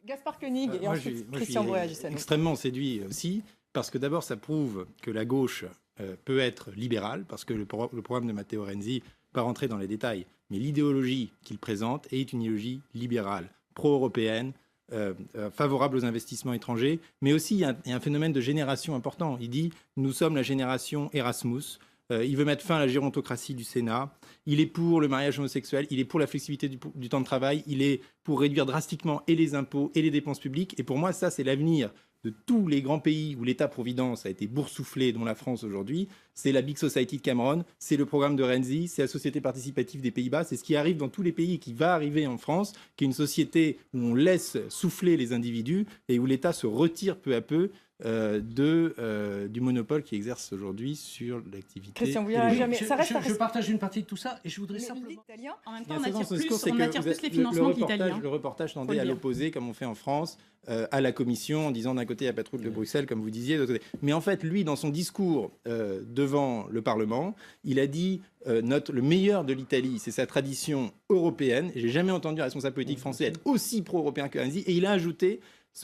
Gaspard Koenig et Moi, ensuite je Christian suis Breuer-Agissano. extrêmement séduit aussi, parce que d'abord, ça prouve que la gauche peut être libérale, parce que le programme de Matteo Renzi, pas rentrer dans les détails, mais l'idéologie qu'il présente est une idéologie libérale, pro-européenne, favorable aux investissements étrangers, mais aussi il y a un phénomène de génération important. Il dit « nous sommes la génération Erasmus ». Il veut mettre fin à la gérontocratie du Sénat. Il est pour le mariage homosexuel. Il est pour la flexibilité du temps de travail. Il est pour réduire drastiquement et les impôts et les dépenses publiques. Et pour moi, ça, c'est l'avenir de tous les grands pays où l'État-providence a été boursouflé, dont la France aujourd'hui. C'est la Big Society de Cameron, c'est le programme de Renzi, c'est la société participative des Pays-Bas. C'est ce qui arrive dans tous les pays et qui va arriver en France, qui est une société où on laisse souffler les individus et où l'État se retire peu à peu du monopole qui exerce aujourd'hui sur l'activité. Christian Breuer, jamais. Je partage une partie de tout ça et je voudrais simplement... En même temps, on on attire plus les financements de l'Italie. Le reportage tendait à l'opposé, comme on fait en France, à la Commission, en disant d'un côté la patrouille de Bruxelles, comme vous disiez, de l'autre côté. Mais en fait, lui, dans son discours devant le Parlement, il a dit le meilleur de l'Italie, c'est sa tradition européenne. J'ai jamais entendu un responsable politique français être aussi pro-européen que Renzi. Et il a ajouté: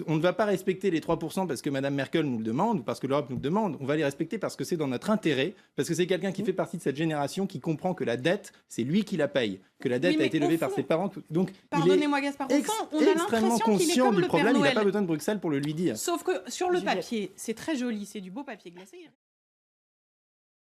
on ne va pas respecter les 3% parce que Mme Merkel nous le demande ou parce que l'Europe nous le demande. On va les respecter parce que c'est dans notre intérêt, parce que c'est quelqu'un qui fait partie de cette génération qui comprend que la dette, c'est lui qui la paye, que la dette a été levée par ses parents. Donc, pardonnez-moi Gaspard, au fond, on a extrêmement l'impression qu'il est conscient comme du le Père problème. Il n'a Noël. pas besoin de Bruxelles pour le lui dire. Sauf que sur le papier, c'est très joli, c'est du beau papier glacé.